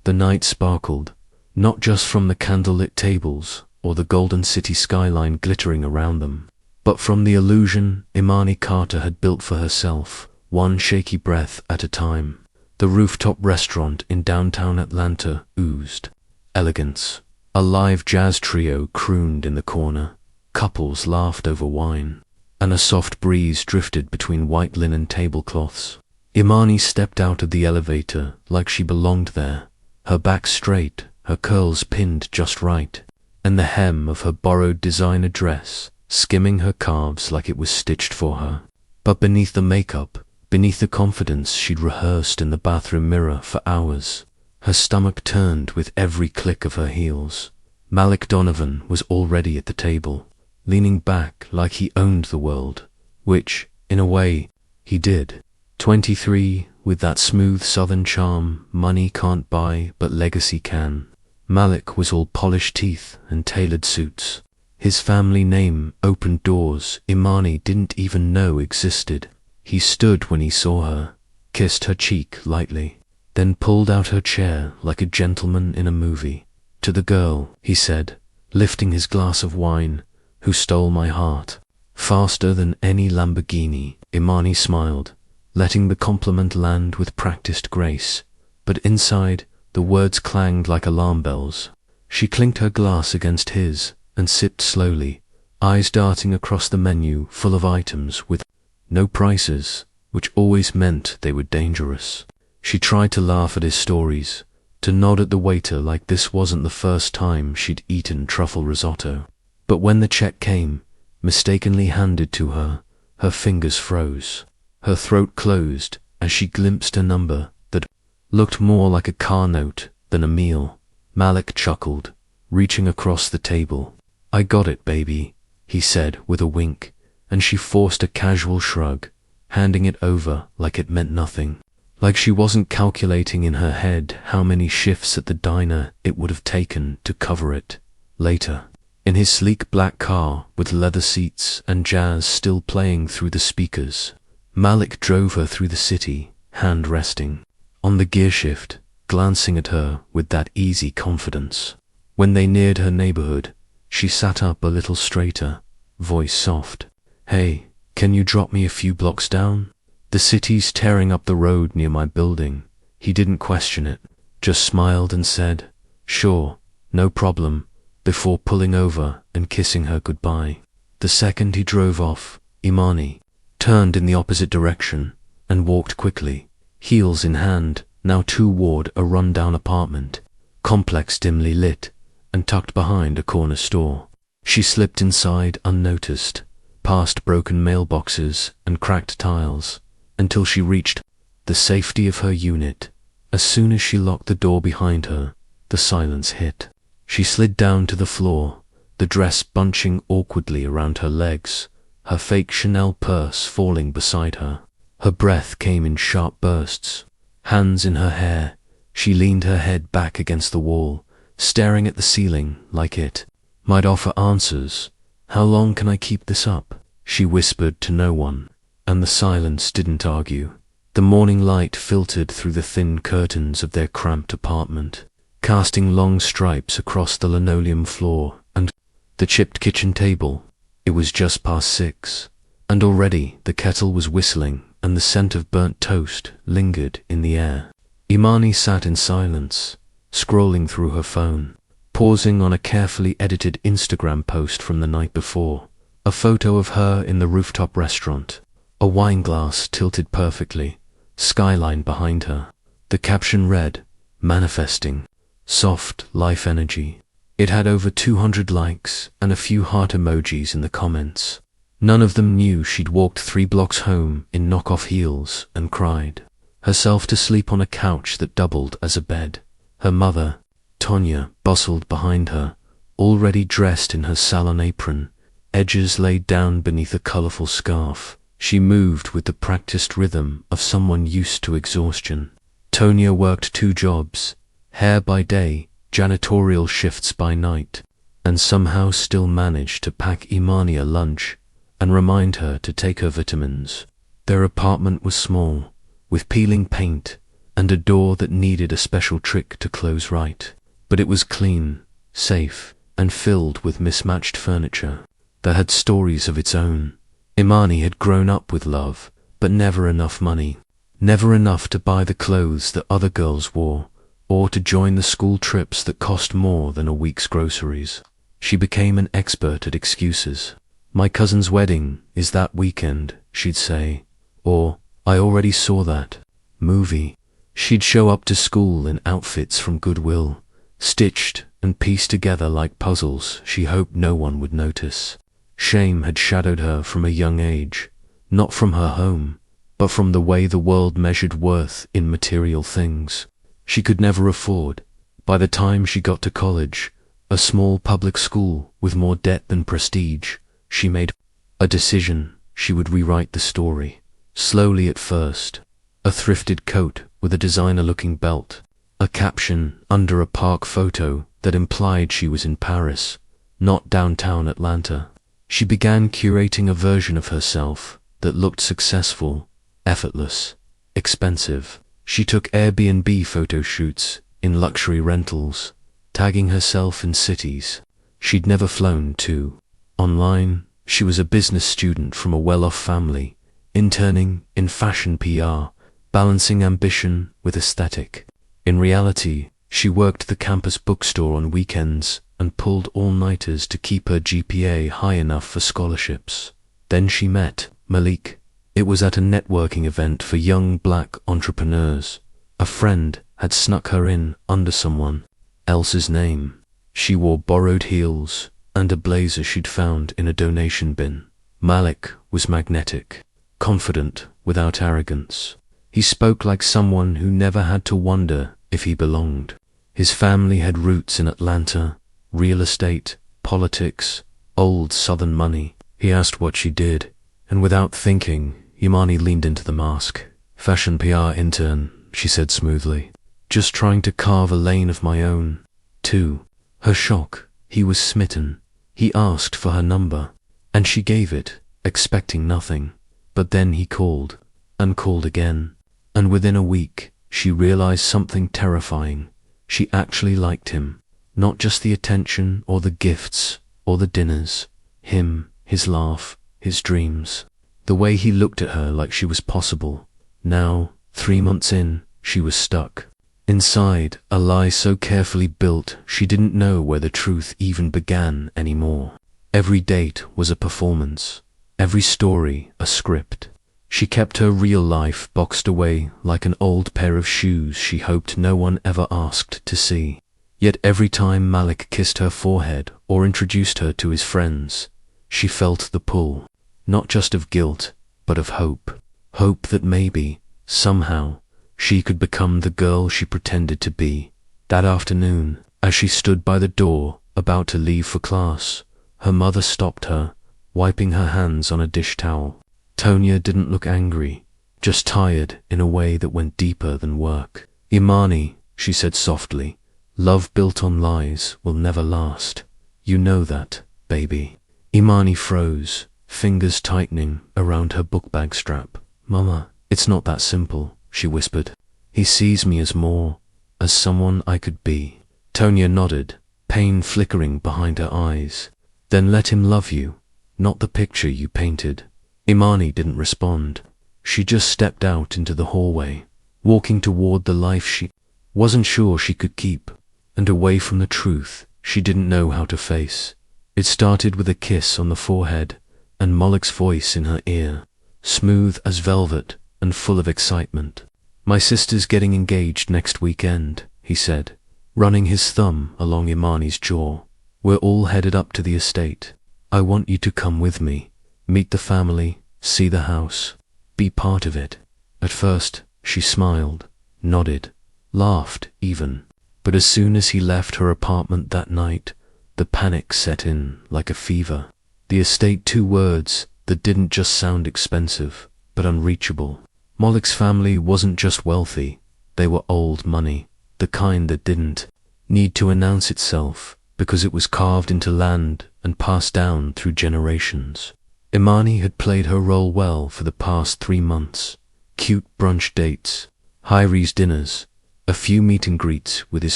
The night sparkled, not just from the candlelit tables or the golden city skyline glittering around them, but from the illusion Imani Carter had built for herself, one shaky breath at a time. The rooftop restaurant in downtown Atlanta oozed elegance. A live jazz trio crooned in the corner, couples laughed over wine, and a soft breeze drifted between white linen tablecloths. Imani stepped out of the elevator like she belonged there, her back straight, her curls pinned just right, and the hem of her borrowed designer dress skimming her calves like it was stitched for her. But beneath the makeup, beneath the confidence she'd rehearsed in the bathroom mirror for hours, her stomach turned with every click of her heels. Malik Donovan was already at the table, leaning back like he owned the world, which, in a way, he did. 23, with that smooth southern charm money can't buy but legacy can. Malik was all polished teeth and tailored suits. His family name opened doors Imani didn't even know existed. He stood when he saw her, kissed her cheek lightly, then pulled out her chair like a gentleman in a movie. To the girl, he said, lifting his glass of wine, who stole my heart. Faster than any Lamborghini, Imani smiled, letting the compliment land with practiced grace, but inside, the words clanged like alarm bells. She clinked her glass against his and sipped slowly, eyes darting across the menu full of items with no prices, which always meant they were dangerous. She tried to laugh at his stories, to nod at the waiter like this wasn't the first time she'd eaten truffle risotto. But when the check came, mistakenly handed to her, her fingers froze. Her throat closed as she glimpsed a number that looked more like a car note than a meal. Malik chuckled, reaching across the table. "I got it, baby," he said with a wink, and she forced a casual shrug, handing it over like it meant nothing. Like she wasn't calculating in her head how many shifts at the diner it would have taken to cover it. Later, in his sleek black car with leather seats and jazz still playing through the speakers, Malik drove her through the city, hand resting on the gear shift, glancing at her with that easy confidence. When they neared her neighborhood, she sat up a little straighter, voice soft. "Hey, can you drop me a few blocks down? The city's tearing up the road near my building." He didn't question it, just smiled and said, "Sure, no problem," before pulling over and kissing her goodbye. The second he drove off, Imani turned in the opposite direction and walked quickly, heels in hand, now toward a run-down apartment, complex dimly lit and tucked behind a corner store. She slipped inside unnoticed, past broken mailboxes and cracked tiles, until she reached the safety of her unit. As soon as she locked the door behind her, the silence hit. She slid down to the floor, the dress bunching awkwardly around her legs, her fake Chanel purse falling beside her. Her breath came in sharp bursts. Hands in her hair, she leaned her head back against the wall, staring at the ceiling like it might offer answers. "How long can I keep this up?" she whispered to no one, and the silence didn't argue. The morning light filtered through the thin curtains of their cramped apartment, casting long stripes across the linoleum floor and the chipped kitchen table. It was just past 6, and already the kettle was whistling and the scent of burnt toast lingered in the air. Imani sat in silence, scrolling through her phone, pausing on a carefully edited Instagram post from the night before, a photo of her in the rooftop restaurant, a wine glass tilted perfectly, skyline behind her. The caption read, "Manifesting, soft life energy." It had over 200 likes and a few heart emojis in the comments. None of them knew she'd walked 3 blocks home in knockoff heels and cried herself to sleep on a couch that doubled as a bed. Her mother, Tonya, bustled behind her, already dressed in her salon apron, edges laid down beneath a colorful scarf. She moved with the practiced rhythm of someone used to exhaustion. Tonya worked 2 jobs, hair by day, janitorial shifts by night, and somehow still managed to pack Imani a lunch and remind her to take her vitamins. Their apartment was small, with peeling paint and a door that needed a special trick to close right. But it was clean, safe, and filled with mismatched furniture that had stories of its own. Imani had grown up with love, but never enough money. Never enough to buy the clothes that other girls wore, or to join the school trips that cost more than a week's groceries. She became an expert at excuses. "My cousin's wedding is that weekend," she'd say, or "I already saw that movie." She'd show up to school in outfits from Goodwill, stitched and pieced together like puzzles she hoped no one would notice. Shame had shadowed her from a young age, not from her home, but from the way the world measured worth in material things she could never afford. By the time she got to college, a small public school with more debt than prestige, she made a decision. She would rewrite the story, slowly at first. A thrifted coat with a designer-looking belt, a caption under a park photo that implied she was in Paris, not downtown Atlanta. She began curating a version of herself that looked successful, effortless, expensive. She took Airbnb photo shoots in luxury rentals, tagging herself in cities she'd never flown to. Online, she was a business student from a well-off family, interning in fashion PR, balancing ambition with aesthetic. In reality, she worked the campus bookstore on weekends and pulled all-nighters to keep her GPA high enough for scholarships. Then she met Malik. It was at a networking event for young black entrepreneurs. A friend had snuck her in under someone else's name. She wore borrowed heels and a blazer she'd found in a donation bin. Malik was magnetic, confident without arrogance. He spoke like someone who never had to wonder if he belonged. His family had roots in Atlanta, real estate, politics, old Southern money. He asked what she did, and without thinking, Imani leaned into the mask. "Fashion PR intern," she said smoothly. "Just trying to carve a lane of my own." To her shock, he was smitten. He asked for her number, and she gave it, expecting nothing. But then he called, and called again. And within a week, she realized something terrifying. She actually liked him. Not just the attention or the gifts or the dinners. Him, his laugh, his dreams. The way he looked at her like she was possible. Now, 3 months in, she was stuck. Inside, a lie so carefully built she didn't know where the truth even began anymore. Every date was a performance. Every story a script. She kept her real life boxed away like an old pair of shoes she hoped no one ever asked to see. Yet every time Malik kissed her forehead or introduced her to his friends, she felt the pull, not just of guilt, but of hope. Hope that maybe, somehow, she could become the girl she pretended to be. That afternoon, as she stood by the door, about to leave for class, her mother stopped her, wiping her hands on a dish towel. Tonya didn't look angry, just tired in a way that went deeper than work. "Imani," she said softly, "love built on lies will never last. You know that, baby." Imani froze, fingers tightening around her book bag strap. "Mama, it's not that simple," she whispered. "He sees me as more, as someone I could be." Tonya nodded, pain flickering behind her eyes. "Then let him love you, not the picture you painted." Imani didn't respond. She just stepped out into the hallway, walking toward the life she wasn't sure she could keep, and away from the truth she didn't know how to face. It started with a kiss on the forehead and Malik's voice in her ear, smooth as velvet and full of excitement. "My sister's getting engaged next weekend," he said, running his thumb along Imani's jaw. "We're all headed up to the estate. I want you to come with me. Meet the family, see the house, be part of it." At first, she smiled, nodded, laughed even. But as soon as he left her apartment that night, the panic set in like a fever. The estate, 2 words that didn't just sound expensive, but unreachable. Malik's family wasn't just wealthy, they were old money, the kind that didn't need to announce itself because it was carved into land and passed down through generations. Imani had played her role well for the past 3 months. Cute brunch dates, Hyries dinners, a few meet and greets with his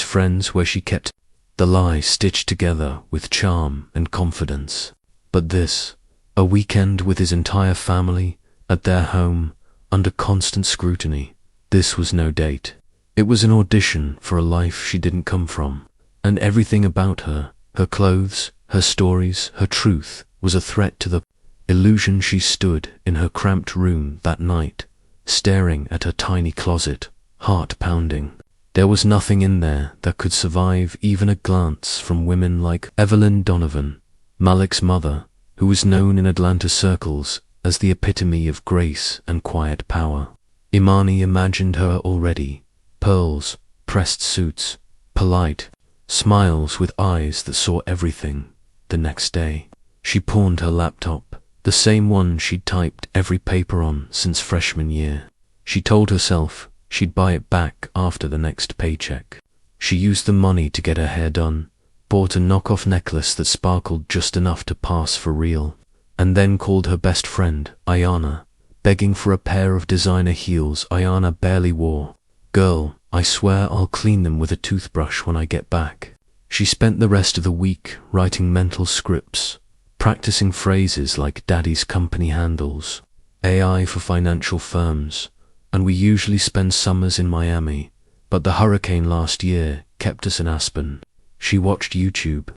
friends where she kept the lie stitched together with charm and confidence. But this, a weekend with his entire family, at their home, under constant scrutiny, this was no date. It was an audition for a life she didn't come from, and everything about her, her clothes, her stories, her truth, was a threat to the illusion. She stood in her cramped room that night, staring at her tiny closet, heart pounding. There was nothing in there that could survive even a glance from women like Evelyn Donovan, Malik's mother, who was known in Atlanta circles as the epitome of grace and quiet power. Imani imagined her already, pearls, pressed suits, polite, smiles with eyes that saw everything. The next day, she pawned her laptop, the same one she'd typed every paper on since freshman year. She told herself she'd buy it back after the next paycheck. She used the money to get her hair done, bought a knockoff necklace that sparkled just enough to pass for real, and then called her best friend, Ayana, begging for a pair of designer heels Ayana barely wore. "Girl, I swear I'll clean them with a toothbrush when I get back." She spent the rest of the week writing mental scripts, practicing phrases like "Daddy's company handles," AI for financial firms, and we usually spend summers in Miami, but the hurricane last year kept us in Aspen. She watched YouTube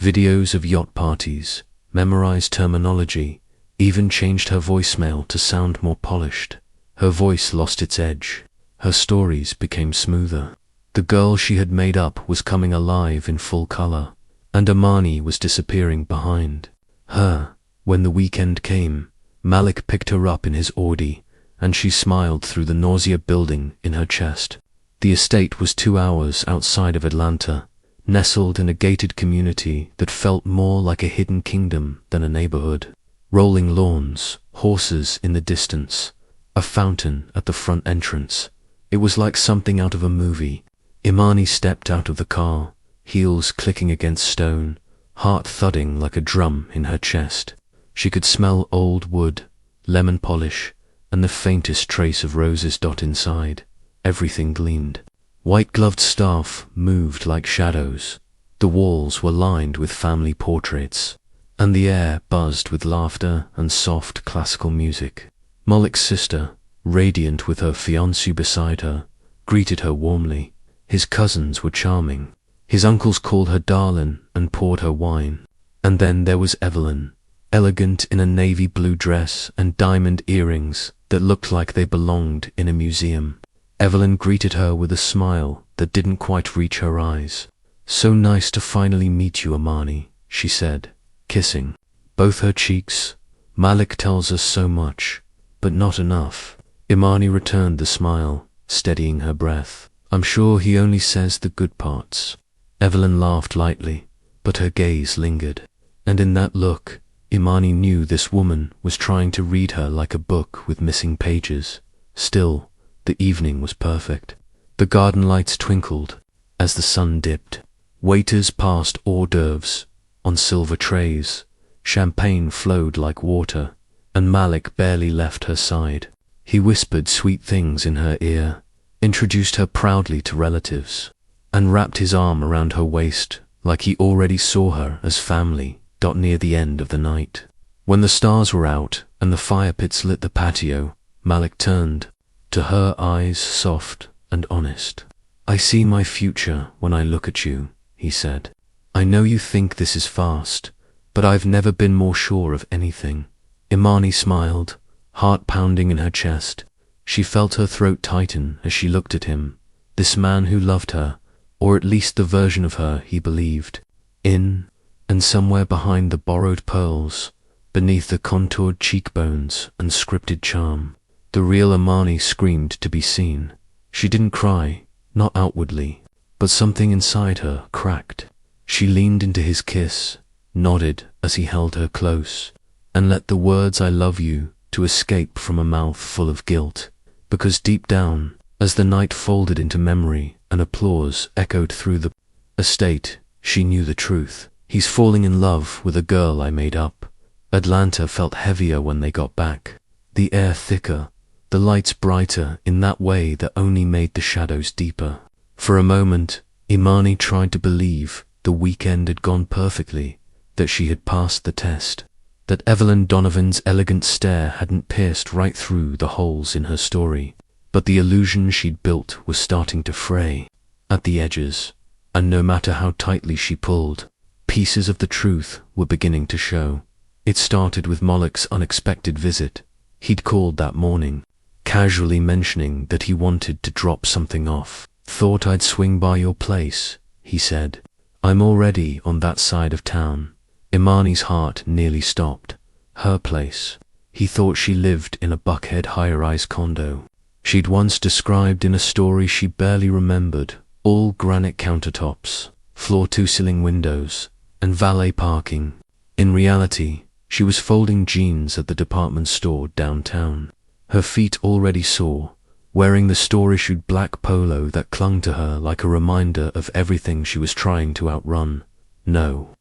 videos of yacht parties, memorized terminology, even changed her voicemail to sound more polished. Her voice lost its edge. Her stories became smoother. The girl she had made up was coming alive in full color, and Imani was disappearing behind her. When the weekend came, Malik picked her up in his Audi, and she smiled through the nausea building in her chest. The estate was 2 hours outside of Atlanta, nestled in a gated community that felt more like a hidden kingdom than a neighborhood. Rolling lawns, horses in the distance, a fountain at the front entrance. It was like something out of a movie. Imani stepped out of the car, heels clicking against stone, heart thudding like a drum in her chest. She could smell old wood, lemon polish, and the faintest trace of roses dot inside. Everything gleamed. White-gloved staff moved like shadows. The walls were lined with family portraits, and the air buzzed with laughter and soft classical music. Malik's sister, radiant with her fiancé beside her, greeted her warmly. His cousins were charming. His uncles called her darling and poured her wine. And then there was Evelyn, elegant in a navy blue dress and diamond earrings that looked like they belonged in a museum. Evelyn greeted her with a smile that didn't quite reach her eyes. "So nice to finally meet you, Imani," she said, kissing both her cheeks. "Malik tells us so much, but not enough." Imani returned the smile, steadying her breath. "I'm sure he only says the good parts." Evelyn laughed lightly, but her gaze lingered, and in that look, Imani knew this woman was trying to read her like a book with missing pages. Still, the evening was perfect. The garden lights twinkled as the sun dipped. Waiters passed hors d'oeuvres on silver trays. Champagne flowed like water, and Malik barely left her side. He whispered sweet things in her ear, introduced her proudly to relatives, and wrapped his arm around her waist like he already saw her as family. Near the end of the night, when the stars were out and the fire pits lit the patio, Malik turned to her, eyes soft and honest. "I see my future when I look at you," he said. "I know you think this is fast, but I've never been more sure of anything." Imani smiled, heart pounding in her chest. She felt her throat tighten as she looked at him, this man who loved her, or at least the version of her he believed in. And somewhere behind the borrowed pearls, beneath the contoured cheekbones and scripted charm, the real Imani screamed to be seen. She didn't cry, not outwardly, but something inside her cracked. She leaned into his kiss, nodded as he held her close, and let the words "I love you" to escape from a mouth full of guilt, because deep down, as the night folded into memory and applause echoed through the estate, she knew the truth. "He's falling in love with a girl I made up." Atlanta felt heavier when they got back, the air thicker, the lights brighter in that way that only made the shadows deeper. For a moment, Imani tried to believe the weekend had gone perfectly, that she had passed the test, that Evelyn Donovan's elegant stare hadn't pierced right through the holes in her story. But the illusion she'd built was starting to fray at the edges, and no matter how tightly she pulled, pieces of the truth were beginning to show. It started with Moloch's unexpected visit. He'd called that morning, casually mentioning that he wanted to drop something off. "Thought I'd swing by your place," he said. "I'm already on that side of town." Imani's heart nearly stopped. Her place. He thought she lived in a Buckhead high-rise condo she'd once described in a story she barely remembered, all granite countertops, floor-to-ceiling windows, and valet parking. In reality, she was folding jeans at the department store downtown, her feet already sore, wearing the store-issued black polo that clung to her like a reminder of everything she was trying to outrun. No,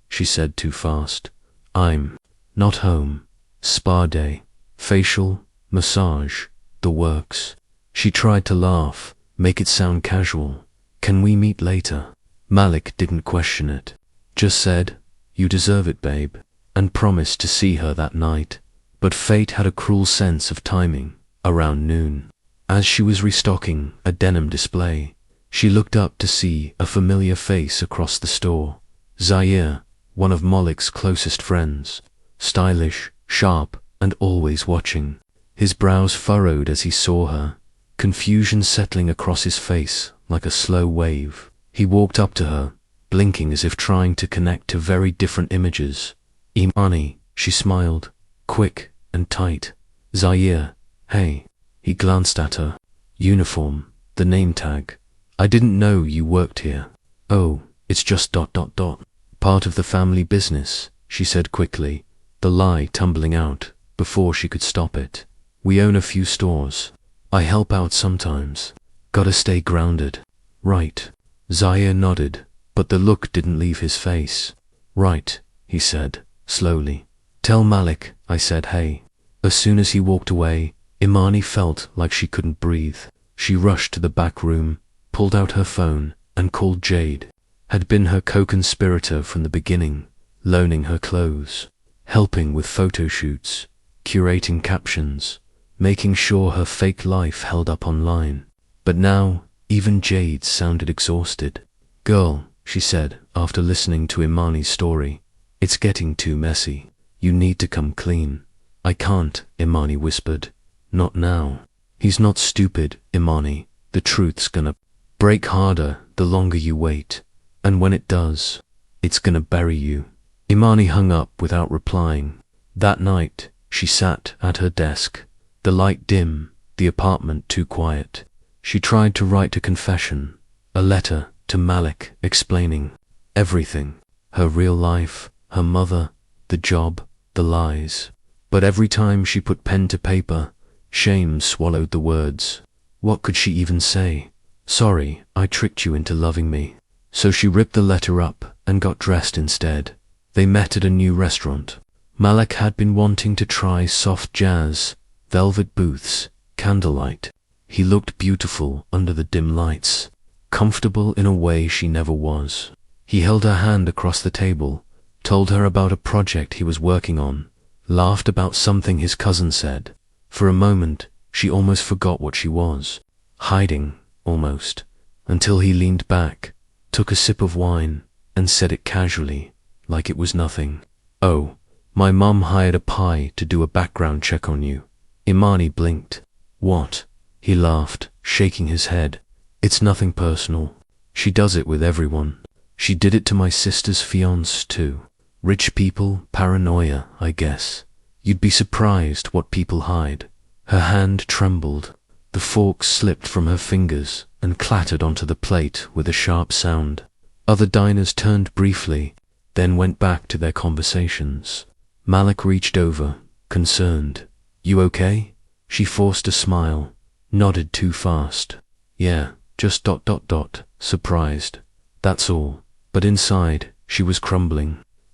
she said too fast. "I'm not home. Spa day, facial, massage, the works." She tried to laugh, make it sound casual. "Can we meet later?" Malik didn't question it, just said, "You deserve it, babe," and promised to see her that night. But fate had a cruel sense of timing. Around noon, as she was restocking a denim display, she looked up to see a familiar face across the store. Zaire, one of Moloch's closest friends, stylish, sharp, and always watching. His brows furrowed as he saw her, confusion settling across his face like a slow wave. He walked up to her, blinking as if trying to connect to very different images. "Imani," she smiled, quick and tight. "Zaire, hey." He glanced at her. "Uniform, the name tag. I didn't know you worked here." "Oh, it's just ... part of the family business," she said quickly, the lie tumbling out before she could stop it. "We own a few stores. I help out sometimes. Gotta stay grounded." "Right." Zaire nodded, but the look didn't leave his face. "Right," he said, slowly. "Tell Malik I said hey." As soon as he walked away, Imani felt like she couldn't breathe. She rushed to the back room, pulled out her phone, and called Jade. Had been her co-conspirator from the beginning, loaning her clothes, helping with photo shoots, curating captions, making sure her fake life held up online. But now, even Jade sounded exhausted. "Girl," she said after listening to Imani's story, "it's getting too messy. You need to come clean." "I can't," Imani whispered. "Not now." "He's not stupid, Imani. The truth's gonna break harder the longer you wait. And when it does, it's gonna bury you." Imani hung up without replying. That night, she sat at her desk, the light dim, the apartment too quiet. She tried to write a confession, a letter to Malik explaining everything, her real life, her mother, the job, the lies. But every time she put pen to paper, shame swallowed the words. What could she even say? "Sorry, I tricked you into loving me." So she ripped the letter up and got dressed instead. They met at a new restaurant. Malik had been wanting to try soft jazz, velvet booths, candlelight. He looked beautiful under the dim lights, comfortable in a way she never was. He held her hand across the table, told her about a project he was working on, laughed about something his cousin said. For a moment, she almost forgot what she was, hiding, almost, until he leaned back, took a sip of wine, and said it casually, like it was nothing. "Oh, my mum hired a pie to do a background check on you." Imani blinked. "What?" He laughed, shaking his head. "It's nothing personal. She does it with everyone. She did it to my sister's fiancé too. Rich people, paranoia, I guess. You'd be surprised what people hide." Her hand trembled. The fork slipped from her fingers and clattered onto the plate with a sharp sound. Other diners turned briefly, then went back to their conversations. Malik reached over, concerned. "You okay?" She forced a smile, nodded too fast. "Yeah, just ... surprised. That's all." But inside, she was crumbling.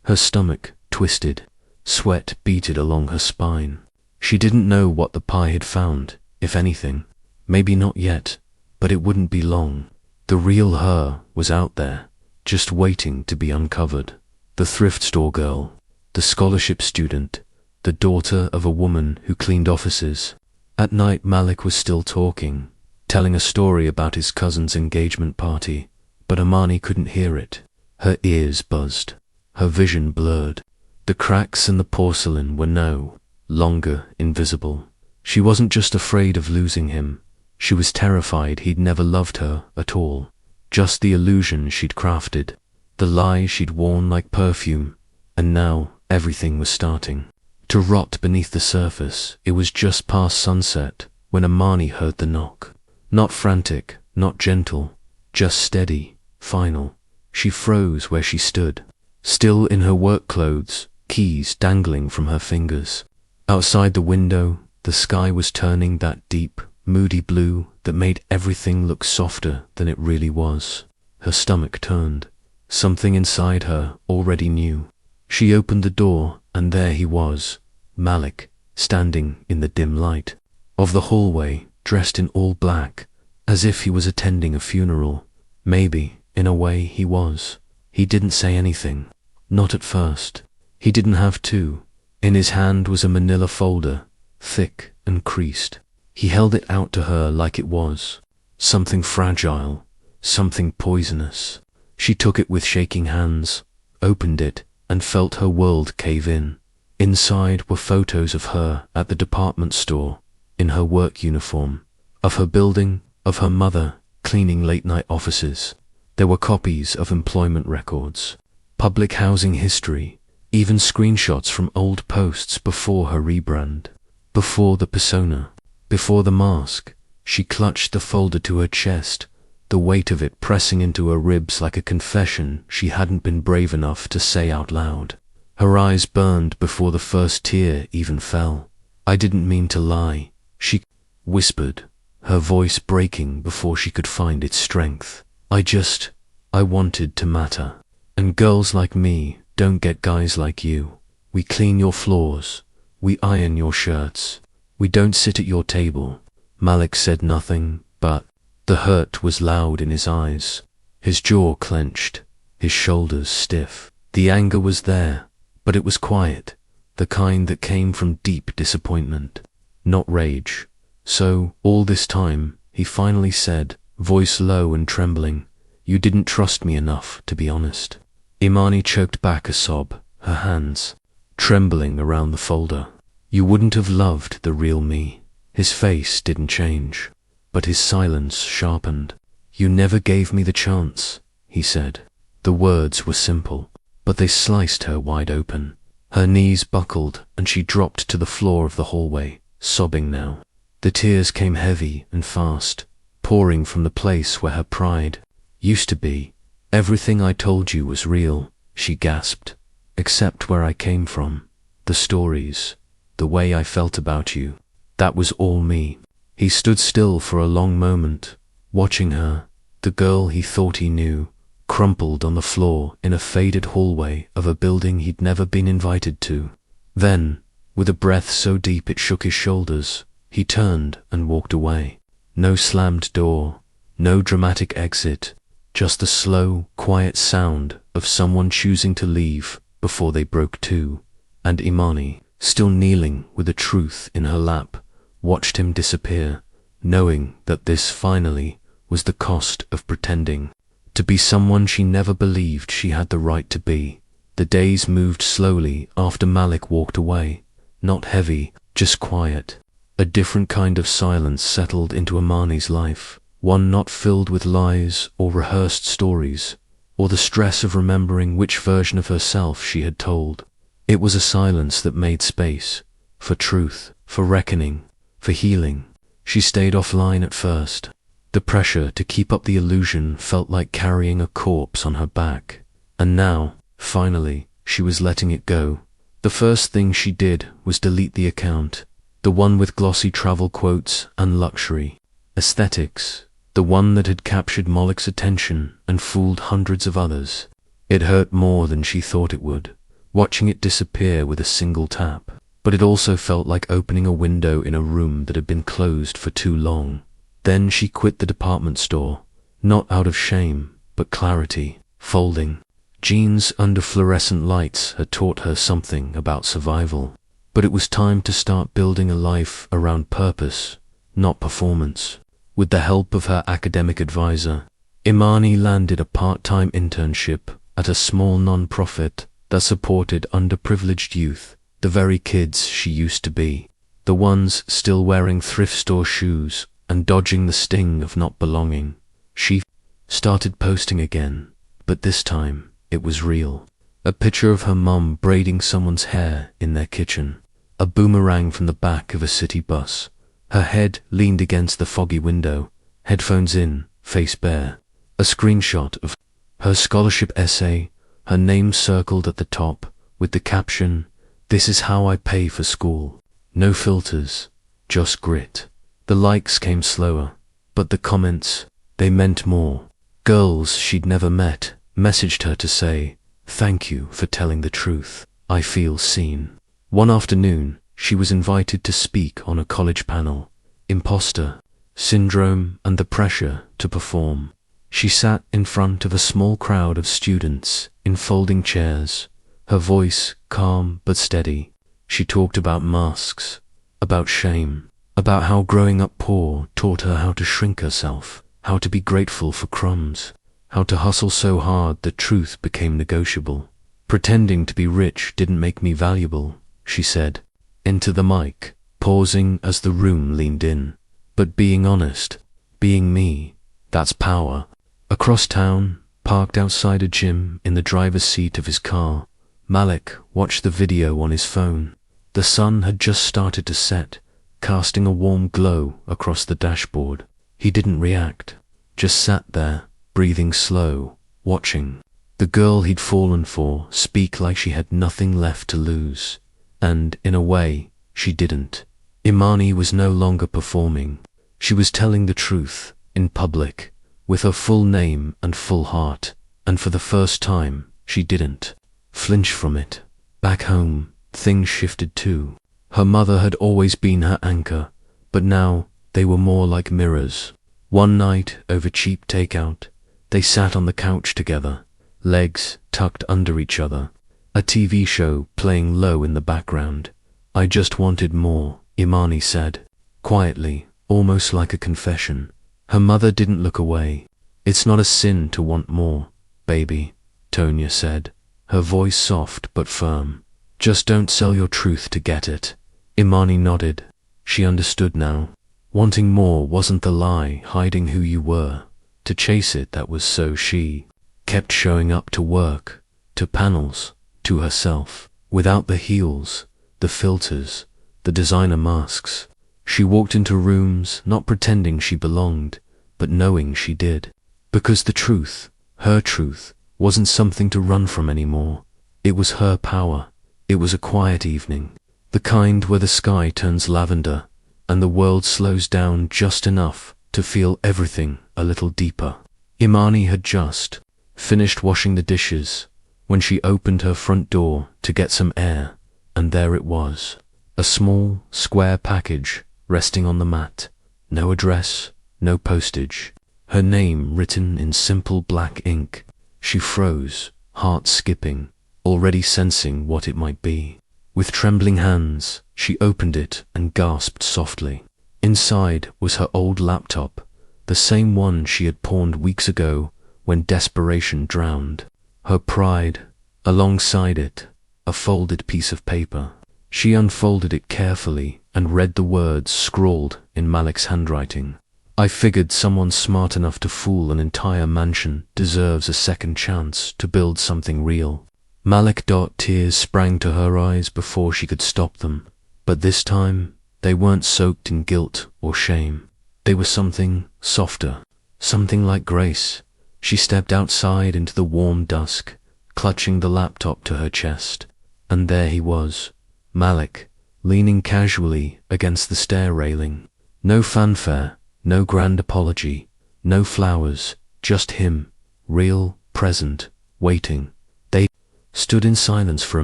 Her stomach twisted. Sweat beaded along her spine. She didn't know what the pie had found, if anything. Maybe not yet, but it wouldn't be long. The real her was out there, just waiting to be uncovered. The thrift store girl, the scholarship student, the daughter of a woman who cleaned offices. At night Malik was still talking, telling a story about his cousin's engagement party, but Imani couldn't hear it. Her ears buzzed, her vision blurred. The cracks in the porcelain were no longer invisible. She wasn't just afraid of losing him, she was terrified he'd never loved her at all. Just the illusion she'd crafted, the lie she'd worn like perfume, and now everything was starting to rot beneath the surface. It was just past sunset when Imani heard the knock. Not frantic, not gentle, just steady, final. She froze where she stood, still in her work clothes, keys dangling from her fingers. Outside the window, the sky was turning that deep, moody blue that made everything look softer than it really was. Her stomach turned. Something inside her already knew. She opened the door, and there he was, Malik, standing in the dim light of the hallway, dressed in all black, as if he was attending a funeral. Maybe, in a way, he was. He didn't say anything. Not at first. He didn't have to. In his hand was a manila folder, thick and creased. He held it out to her like it was something fragile, something poisonous. She took it with shaking hands, opened it, and felt her world cave in. Inside were photos of her at the department store, in her work uniform, of her building, of her mother, cleaning late-night offices. There were copies of employment records, public housing history, even screenshots from old posts before her rebrand, before the persona, before the mask. She clutched the folder to her chest, the weight of it pressing into her ribs like a confession she hadn't been brave enough to say out loud. Her eyes burned before the first tear even fell. "I didn't mean to lie," she whispered, her voice breaking before she could find its strength. I wanted to matter. And girls like me don't get guys like you. We clean your floors. We iron your shirts. We don't sit at your table." Malik said nothing, but the hurt was loud in his eyes. His jaw clenched, his shoulders stiff. The anger was there, but it was quiet, the kind that came from deep disappointment, not rage. "So, all this time," he finally said, voice low and trembling, "you didn't trust me enough, to be honest." Imani choked back a sob, her hands trembling around the folder. "You wouldn't have loved the real me." His face didn't change, but his silence sharpened. "You never gave me the chance," he said. The words were simple, but they sliced her wide open. Her knees buckled and she dropped to the floor of the hallway, sobbing now. The tears came heavy and fast, pouring from the place where her pride used to be. "Everything I told you was real," she gasped, "except where I came from. The stories, the way I felt about you, that was all me." He stood still for a long moment, watching her, the girl he thought he knew, crumpled on the floor in a faded hallway of a building he'd never been invited to. Then, with a breath so deep it shook his shoulders, he turned and walked away. No slammed door, no dramatic exit, just the slow, quiet sound of someone choosing to leave before they broke too. And Imani, still kneeling with the truth in her lap, watched him disappear, knowing that this finally was the cost of pretending to be someone she never believed she had the right to be. The days moved slowly after Malik walked away, not heavy, just quiet. A different kind of silence settled into Imani's life, one not filled with lies or rehearsed stories, or the stress of remembering which version of herself she had told. It was a silence that made space for truth, for reckoning, for healing. She stayed offline at first. The pressure to keep up the illusion felt like carrying a corpse on her back. And now, finally, she was letting it go. The first thing she did was delete the account, the one with glossy travel quotes and luxury aesthetics, the one that had captured Malik's attention and fooled hundreds of others. It hurt more than she thought it would, watching it disappear with a single tap. but it also felt like opening a window in a room that had been closed for too long. Then she quit the department store, not out of shame, but clarity. Folding jeans under fluorescent lights had taught her something about survival. But it was time to start building a life around purpose, not performance. With the help of her academic advisor, Imani landed a part-time internship at a small non-profit that supported underprivileged youth, the very kids she used to be, the ones still wearing thrift store shoes and dodging the sting of not belonging. She started posting again, but this time it was real. A picture of her mum braiding someone's hair in their kitchen, a boomerang from the back of a city bus, her head leaned against the foggy window, headphones in, face bare, a screenshot of her scholarship essay, her name circled at the top, with the caption, "This is how I pay for school." No filters, just grit. The likes came slower, but the comments, they meant more. Girls she'd never met messaged her to say, "Thank you for telling the truth. I feel seen." One afternoon, she was invited to speak on a college panel, Imposter Syndrome and the Pressure to Perform. She sat in front of a small crowd of students in folding chairs, her voice calm but steady. She talked about masks, about shame, about how growing up poor taught her how to shrink herself, how to be grateful for crumbs, how to hustle so hard that truth became negotiable. "Pretending to be rich didn't make me valuable," she said, into the mic, pausing as the room leaned in. "But being honest, being me, that's power." Across town, parked outside a gym in the driver's seat of his car, Malik watched the video on his phone. The sun had just started to set, casting a warm glow across the dashboard. He didn't react, just sat there, breathing slow, watching the girl he'd fallen for speak like she had nothing left to lose. And, in a way, she didn't. Imani was no longer performing. She was telling the truth, in public, with her full name and full heart, and for the first time, she didn't flinch from it. Back home, things shifted too. Her mother had always been her anchor, but now they were more like mirrors. One night, over cheap takeout, they sat on the couch together, legs tucked under each other, a TV show playing low in the background. "I just wanted more," Imani said, quietly, almost like a confession. Her mother didn't look away. "It's not a sin to want more, baby," Tonya said, her voice soft but firm. "Just don't sell your truth to get it." Imani nodded. She understood now. Wanting more wasn't the lie hiding who you were. To chase it, that was so she kept showing up to work, to panels, to herself, without the heels, the filters, the designer masks. She walked into rooms not pretending she belonged, but knowing she did. Because the truth, her truth, wasn't something to run from anymore. It was her power. It was a quiet evening, the kind where the sky turns lavender and the world slows down just enough to feel everything a little deeper. Imani had just finished washing the dishes when she opened her front door to get some air, and there it was, a small, square package resting on the mat. No address, no postage. Her name written in simple black ink. She froze, heart skipping, already sensing what it might be. With trembling hands, she opened it and gasped softly. Inside was her old laptop, the same one she had pawned weeks ago when desperation drowned. Her pride, alongside it, a folded piece of paper. She unfolded it carefully and read the words scrawled in Malik's handwriting. "I figured someone smart enough to fool an entire mansion deserves a second chance to build something real." Malik. Tears sprang to her eyes before she could stop them, but this time they weren't soaked in guilt or shame. They were something softer, something like grace. She stepped outside into the warm dusk, clutching the laptop to her chest, and there he was, Malik, leaning casually against the stair railing. No fanfare, no grand apology, no flowers, just him, real, present, waiting. They stood in silence for a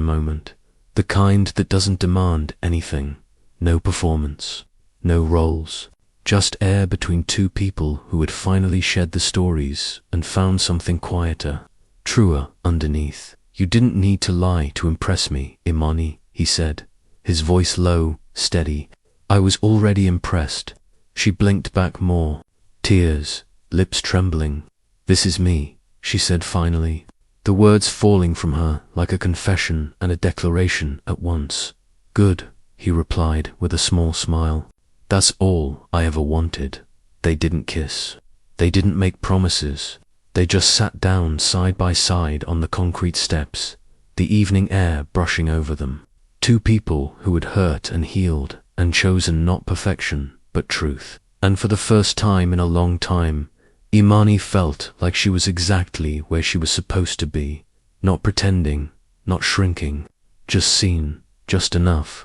moment, The kind that doesn't demand anything. No performance. No roles. Just air between two people who had finally shed the stories and found something quieter, truer underneath. You didn't need to lie to impress me, Imani, he said, his voice low, steady. I was already impressed. She blinked back more. Tears, lips trembling. This is me, she said finally, the words falling from her like a confession and a declaration at once. Good, he replied with a small smile. That's all I ever wanted. They didn't kiss. They didn't make promises. They just sat down side by side on the concrete steps, the evening air brushing over them. Two people who had hurt and healed and chosen not perfection, but truth. And for the first time in a long time, Imani felt like she was exactly where she was supposed to be. Not pretending, not shrinking, just seen, just enough.